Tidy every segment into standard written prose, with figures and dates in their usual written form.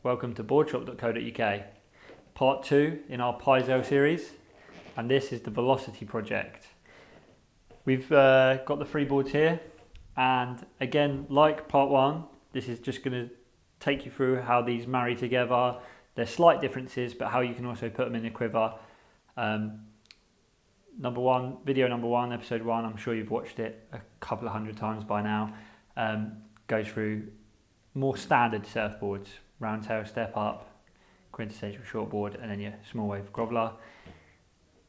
welcome to boardshop.co.uk, part 2 in our Pyzel series, and this is the Velocity project. We've got the free boards here, and again, like part 1, this is just going to take you through how these marry together. There's slight differences, but how you can also put them in a quiver. Video number 1, episode 1, I'm sure you've watched it a couple of hundred times by now, goes through more standard surfboards, round tail step up, quintessential shortboard, and then your small wave groveler.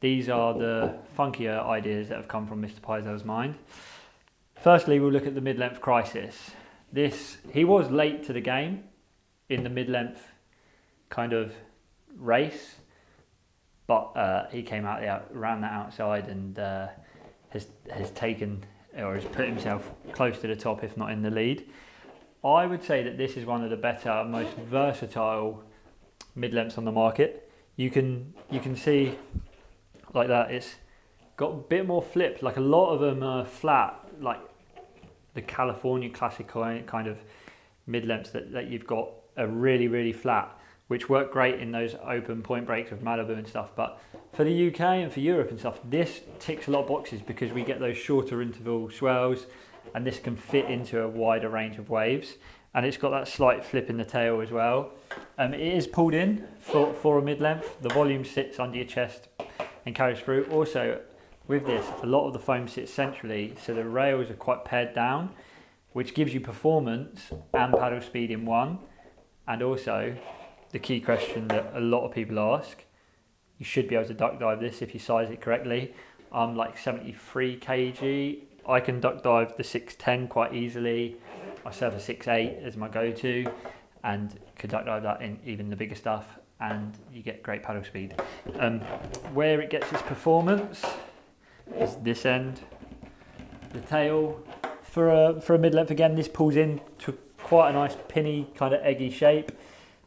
These are the funkier ideas that have come from Mr. Pyzel's mind. Firstly, we'll look at the mid-length crisis. He was late to the game in the mid-length kind of race, but he came out ran that outside and has taken or has put himself close to the top, if not in the lead. I would say that this is one of the better, most versatile mid-lengths on the market. You can see like that. It's got a bit more flip. Like a lot of them are flat, like the California classic kind of mid-lengths that you've got are really, really flat, which work great in those open point breaks with Malibu and stuff. But for the UK and for Europe and stuff, this ticks a lot of boxes because we get those shorter interval swells, and this can fit into a wider range of waves. And it's got that slight flip in the tail as well. It is pulled in for a mid-length. The volume sits under your chest and carries through. Also, with this, a lot of the foam sits centrally, so the rails are quite pared down, which gives you performance and paddle speed in one. And also, the key question that a lot of people ask, you should be able to duck dive this if you size it correctly. I'm like 73 kg. I can duck dive the 610 quite easily. I surf a 6'8" as my go-to, and could duck dive that in even the bigger stuff, and you get great paddle speed. Where it gets its performance is this end. The tail, for a mid-length again, this pulls in to quite a nice pinny kind of eggy shape.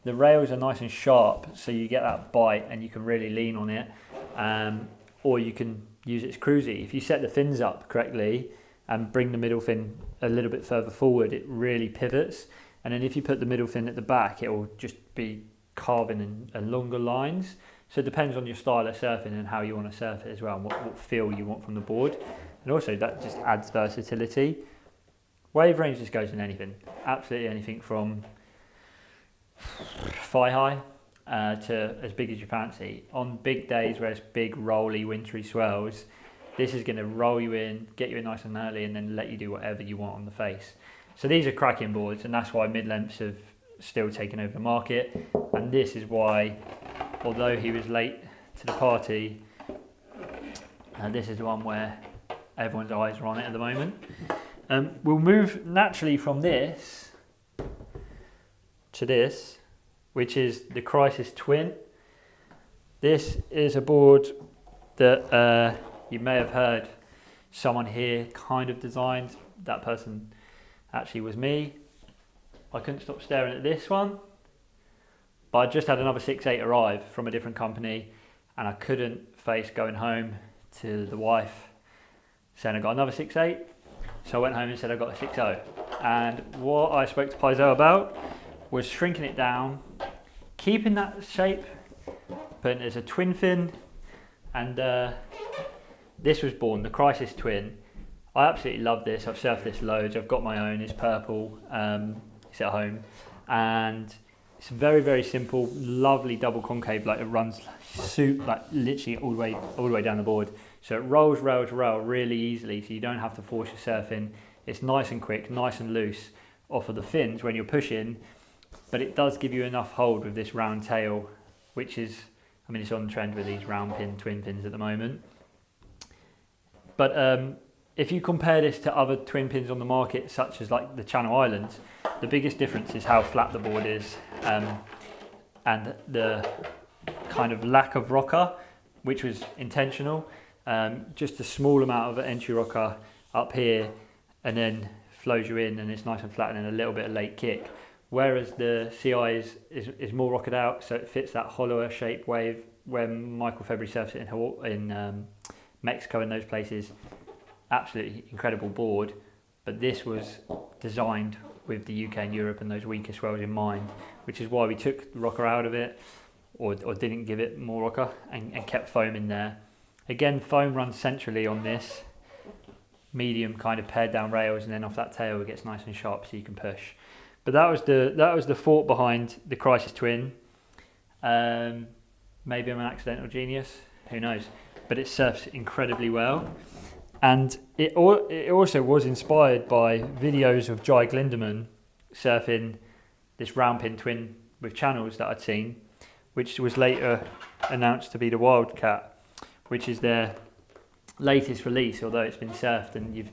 The rails are nice and sharp, so you get that bite and you can really lean on it. Or you can use it as cruisy. If you set the fins up correctly and bring the middle fin a little bit further forward, it really pivots. And then if you put the middle fin at the back, it will just be carving in longer lines. So it depends on your style of surfing and how you want to surf it as well, and what feel you want from the board. And also that just adds versatility. Wave range just goes in anything, absolutely anything from thigh high to as big as you fancy. On big days where it's big, rolly, wintry swells, this is going to roll you in, get you in nice and early, and then let you do whatever you want on the face. So these are cracking boards, and that's why mid-lengths have still taken over the market. And this is why, although he was late to the party, this is the one where everyone's eyes are on it at the moment. We'll move naturally from this to this, which is the Crisis Twin. This is a board that you may have heard someone here kind of designed. That person actually was me. I couldn't stop staring at this one, but I just had another 6'8" arrive from a different company, and I couldn't face going home to the wife saying I got another 6'8", so I went home and said I got a 6'0". And what I spoke to Pyzel about was shrinking it down, keeping that shape, putting it as a twin fin, and this was born, the Crisis Twin. I absolutely love this. I've surfed this loads. I've got my own. It's purple. It's at home, and it's very, very simple, lovely double concave. Like it runs like literally all the way down the board. So it rolls really easily. So you don't have to force your surfing. It's nice and quick, nice and loose off of the fins when you're pushing. But it does give you enough hold with this round tail, which is, I mean, it's on trend with these round pin twin fins at the moment. But if you compare this to other twin pins on the market, such as like the Channel Islands, the biggest difference is how flat the board is, and the kind of lack of rocker, which was intentional. Just a small amount of entry rocker up here, and then flows you in, and it's nice and flat, and then a little bit of late kick. Whereas the CI is more rocketed out, so it fits that hollower shape wave where Michael February surfs it in Mexico and those places. Absolutely incredible board, but this was designed with the UK and Europe and those weaker swells in mind, which is why we took the rocker out of it, or didn't give it more rocker, and kept foam in there. Again, foam runs centrally on this medium kind of pared down rails, and then off that tail it gets nice and sharp so you can push. But that was the thought behind the Crisis Twin. Maybe I'm an accidental genius, who knows? But it surfs incredibly well. And it also was inspired by videos of Jai Glinderman surfing this round pin twin with channels that I'd seen, which was later announced to be the Wildcat, which is their latest release, although it's been surfed and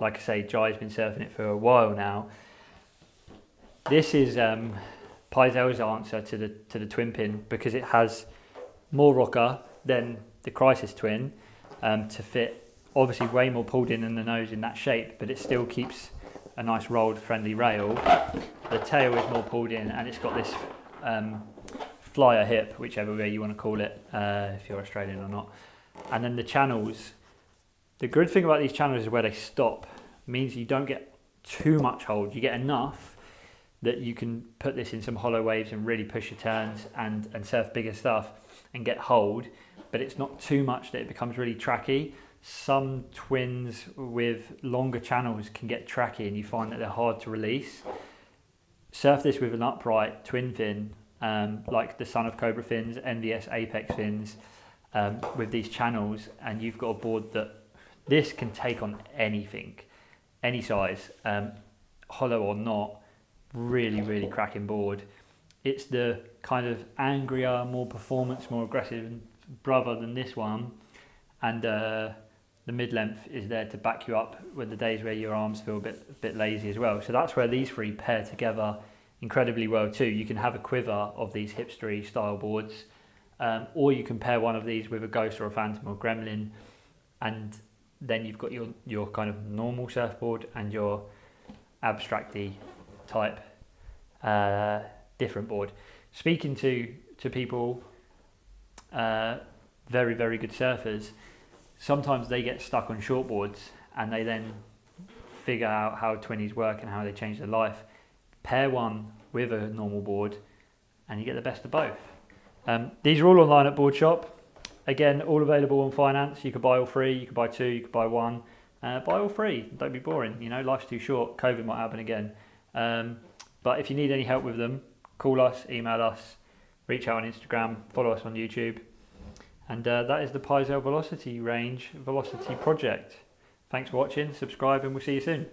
like I say, Jai's been surfing it for a while now. This is Pyzel's answer to the twin pin, because it has more rocker than the Crisis Twin to fit. Obviously way more pulled in than the nose in that shape, but it still keeps a nice rolled friendly rail. The tail is more pulled in, and it's got this flyer hip, whichever way you want to call it, if you're Australian or not. And then the channels, the good thing about these channels is where they stop, means you don't get too much hold. You get enough that you can put this in some hollow waves and really push your turns and surf bigger stuff and get hold, but it's not too much that it becomes really tracky. Some twins with longer channels can get tracky and you find that they're hard to release. Surf this with an upright twin fin, like the Son of Cobra fins, NVS Apex fins, with these channels, and you've got a board that this can take on anything, any size, hollow or not. Really cracking board. It's the kind of angrier, more performance, more aggressive brother than this one, and the mid-length is there to back you up with the days where your arms feel a bit lazy as well. So that's where these three pair together incredibly well too. You can have a quiver of these hipstery style boards, or you can pair one of these with a Ghost or a Phantom or Gremlin, and then you've got your kind of normal surfboard and your abstracty type different board. Speaking to people, very good surfers, sometimes they get stuck on shortboards and they then figure out how 20s work and how they change their life. Pair one with a normal board and you get the best of both. These are all online at Board Shop. Again, all available on finance. You could buy all three, you could buy two, you could buy one. Buy all three, don't be boring. You know, life's too short, COVID might happen again. But if you need any help with them, call us, email us, reach out on Instagram, follow us on YouTube. And that is the Pyzel Velocity range, Velocity project. Thanks for watching, subscribe, and we'll see you soon.